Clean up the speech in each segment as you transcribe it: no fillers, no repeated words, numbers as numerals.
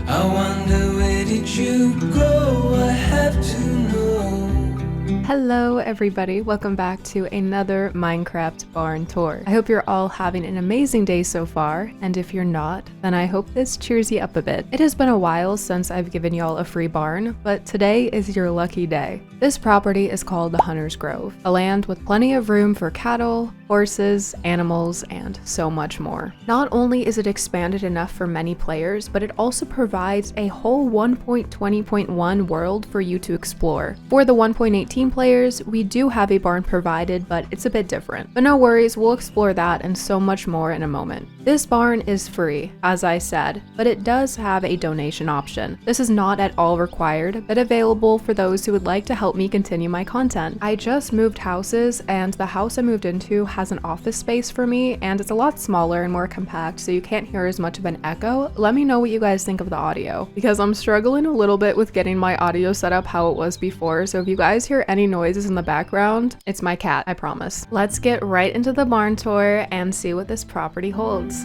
I wonder where did you go? I have to know. Hello everybody, welcome back to another Minecraft barn tour. I hope you're all having an amazing day so far, and if you're not, then I hope this cheers you up a bit. It has been a while since I've given y'all a free barn, but today is your lucky day. This property is called the Hunter's Grove, a land with plenty of room for cattle, horses, animals, and so much more. Not only is it expanded enough for many players, but it also provides a whole 1.20.1 world for you to explore. For the 1.18 players, we do have a barn provided, but it's a bit different. But no worries, we'll explore that and so much more in a moment. This barn is free, as I said, but it does have a donation option. This is not at all required, but available for those who would like to help me continue my content. I just moved houses, and the house I moved into has an office space for me, and it's a lot smaller and more compact, so you can't hear as much of an echo. Let me know what you guys think of the audio, because I'm struggling a little bit with getting my audio set up how it was before, so if you guys hear any noises in the background, it's my cat, I promise. Let's get right into the barn tour and see what this property holds.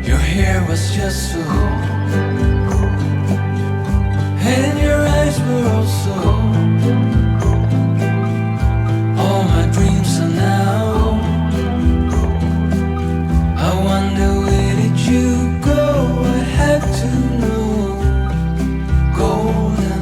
Your hair was just so, and your eyes were also. All my dreams are now. I wonder where did you go? I have to know. Golden.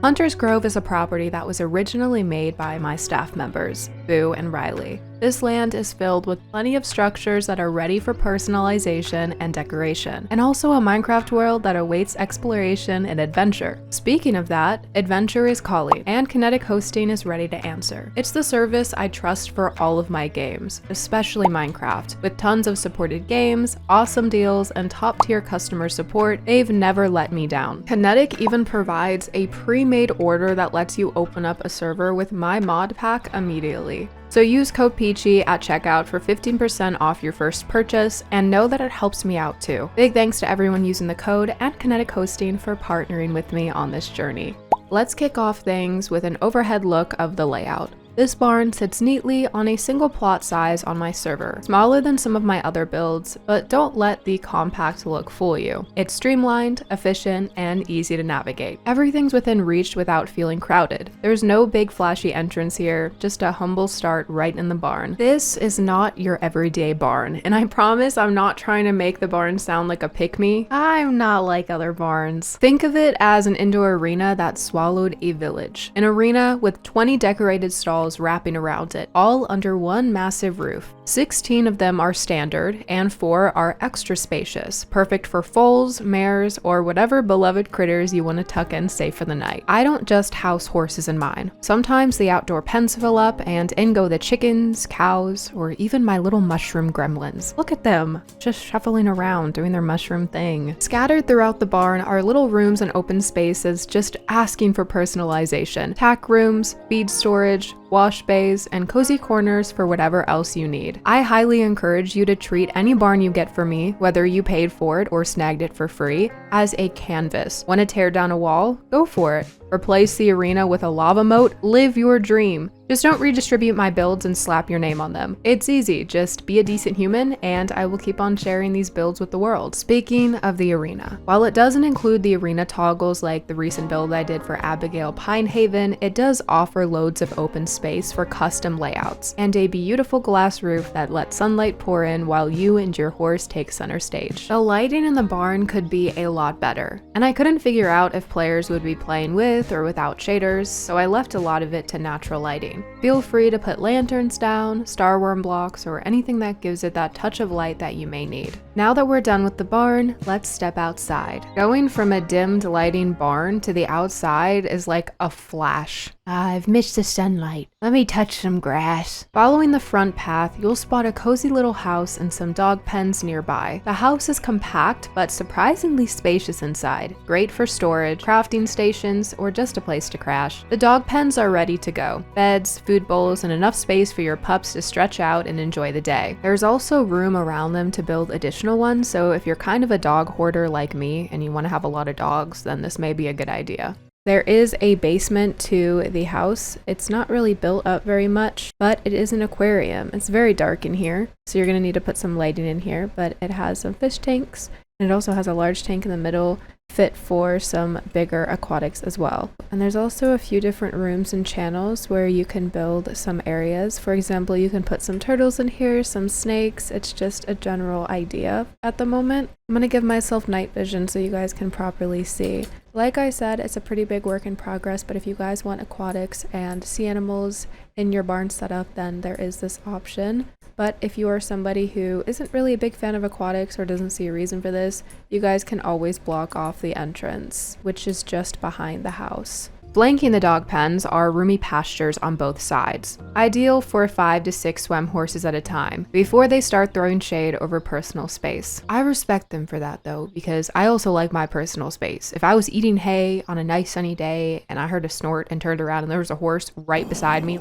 Hunter's Grove is a property that was originally made by my staff members, Boo and Riley. This land is filled with plenty of structures that are ready for personalization and decoration, and also a Minecraft world that awaits exploration and adventure. Speaking of that, adventure is calling, and Kinetic hosting is ready to answer. It's the service I trust for all of my games, especially Minecraft. With tons of supported games, awesome deals, and top-tier customer support, they've never let me down. Kinetic even provides a pre-made order that lets you open up a server with my mod pack immediately. So use code Peachy at checkout for 15% off your first purchase, and know that it helps me out too. Big thanks to everyone using the code and Kinetic Hosting for partnering with me on this journey. Let's kick off things with an overhead look of the layout. This barn sits neatly on a single plot size on my server, smaller than some of my other builds, but don't let the compact look fool you. It's streamlined, efficient, and easy to navigate. Everything's within reach without feeling crowded. There's no big flashy entrance here, just a humble start right in the barn. This is not your everyday barn, and I promise I'm not trying to make the barn sound like a pick-me. I'm not like other barns. Think of it as an indoor arena that swallowed a village. An arena with 20 decorated stalls wrapping around it, all under one massive roof. 16 of them are standard, and 4 are extra spacious, perfect for foals, mares, or whatever beloved critters you want to tuck in safe for the night. I don't just house horses in mine. Sometimes the outdoor pens fill up, and in go the chickens, cows, or even my little mushroom gremlins. Look at them, just shuffling around, doing their mushroom thing. Scattered throughout the barn are little rooms and open spaces just asking for personalization. Tack rooms, feed storage, wash bays, and cozy corners for whatever else you need. I highly encourage you to treat any barn you get from me, whether you paid for it or snagged it for free, as a canvas. Want to tear down a wall? Go for it. Replace the arena with a lava moat? Live your dream. Just don't redistribute my builds and slap your name on them. It's easy, just be a decent human, and I will keep on sharing these builds with the world. Speaking of the arena, while it doesn't include the arena toggles like the recent build I did for Abigail Pinehaven, it does offer loads of open space for custom layouts, and a beautiful glass roof that lets sunlight pour in while you and your horse take center stage. The lighting in the barn could be a lot better, and I couldn't figure out if players would be playing with or without shaders, so I left a lot of it to natural lighting. Feel free to put lanterns down, starworm blocks, or anything that gives it that touch of light that you may need. Now that we're done with the barn, let's step outside. Going from a dimmed lighting barn to the outside is like a flash. I've missed the sunlight. Let me touch some grass. Following the front path, you'll spot a cozy little house and some dog pens nearby. The house is compact, but surprisingly spacious inside. Great for storage, crafting stations, or just a place to crash. The dog pens are ready to go. Beds, food bowls, and enough space for your pups to stretch out and enjoy the day. There's also room around them to build additional ones, so if you're kind of a dog hoarder like me and you want to have a lot of dogs, then this may be a good idea. There is a basement to the house. It's not really built up very much, but it is an aquarium. It's very dark in here, so you're going to need to put some lighting in here, but it has some fish tanks, and it also has a large tank in the middle fit for some bigger aquatics as well. And there's also a few different rooms and channels where you can build some areas. For example, you can put some turtles in here, some snakes. It's just a general idea at the moment. I'm gonna give myself night vision so you guys can properly see. Like I said, it's a pretty big work in progress, but if you guys want aquatics and sea animals in your barn setup, then there is this option. But if you are somebody who isn't really a big fan of aquatics or doesn't see a reason for this, you guys can always block off the entrance, which is just behind the house. Flanking the dog pens are roomy pastures on both sides, ideal for 5 to 6 SWEM horses at a time, before they start throwing shade over personal space. I respect them for that though, because I also like my personal space. If I was eating hay on a nice sunny day and I heard a snort and turned around and there was a horse right beside me,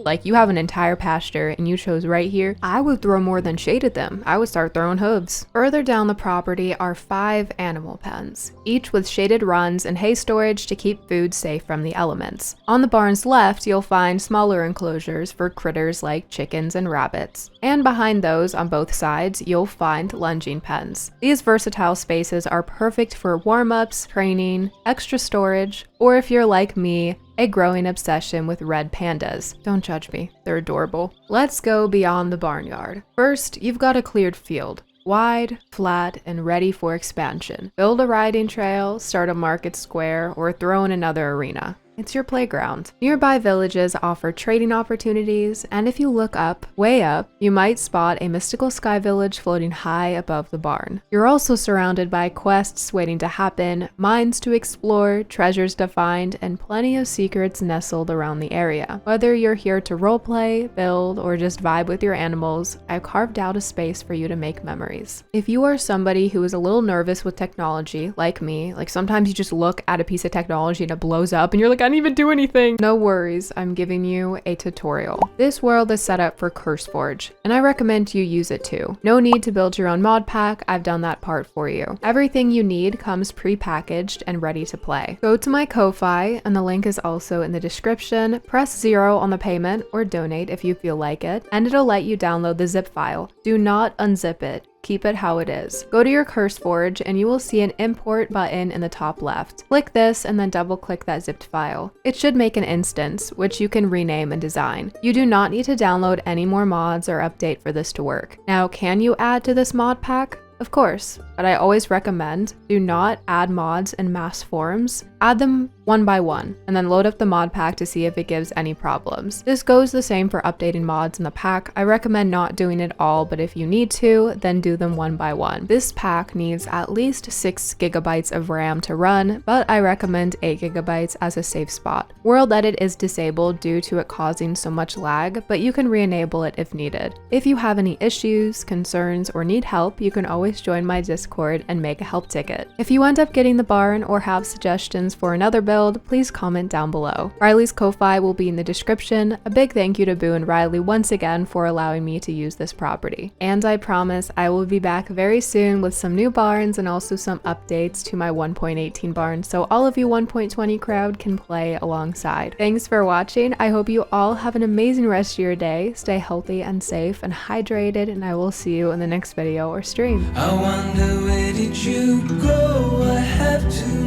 like you have an entire pasture and you chose right here, I would throw more than shade at them. I would start throwing hooves. Further down the property are 5 animal pens, each with shaded runs and hay storage to keep food safe from the elements. On the barn's left, you'll find smaller enclosures for critters like chickens and rabbits. And behind those on both sides, you'll find lunging pens. These versatile spaces are perfect for warm-ups, training, extra storage, or if you're like me, a growing obsession with red pandas. Don't judge me, they're adorable. Let's go beyond the barnyard. First, you've got a cleared field. Wide, flat, and ready for expansion. Build a riding trail, start a market square, or throw in another arena. It's your playground. Nearby villages offer trading opportunities, and if you look up, way up, you might spot a mystical sky village floating high above the barn. You're also surrounded by quests waiting to happen, mines to explore, treasures to find, and plenty of secrets nestled around the area. Whether you're here to roleplay, build, or just vibe with your animals, I've carved out a space for you to make memories. If you are somebody who is a little nervous with technology, like me, like sometimes you just look at a piece of technology and it blows up and you're like, I didn't even do anything. No worries, I'm giving you a tutorial. This world is set up for CurseForge, and I recommend you use it too. No need to build your own mod pack, I've done that part for you. Everything you need comes pre-packaged and ready to play. Go to my Ko-Fi, and the link is also in the description. Press 0 on the payment or donate if you feel like it, and it'll let you download the zip file. Do not unzip it. Keep it how it is. Go to your CurseForge and you will see an import button in the top left. Click this and then double click that zipped file. It should make an instance, which you can rename and design. You do not need to download any more mods or update for this to work. Now, can you add to this mod pack? Of course, but I always recommend do not add mods in mass forms. Add them one by one, and then load up the mod pack to see if it gives any problems. This goes the same for updating mods in the pack. I recommend not doing it all, but if you need to, then do them one by one. This pack needs at least 6 GB of RAM to run, but I recommend 8 GB as a safe spot. World Edit is disabled due to it causing so much lag, but you can re-enable it if needed. If you have any issues, concerns, or need help, you can always join my Discord and make a help ticket. If you end up getting the barn or have suggestions for another build, please comment down below. Riley's Ko-Fi will be in the description. A big thank you to Boo and Riley once again for allowing me to use this property. And I promise I will be back very soon with some new barns and also some updates to my 1.18 barn, so all of you 1.20 crowd can play alongside. Thanks for watching. I hope you all have an amazing rest of your day. Stay healthy and safe and hydrated, and I will see you in the next video or stream. I wonder where did you go? I have to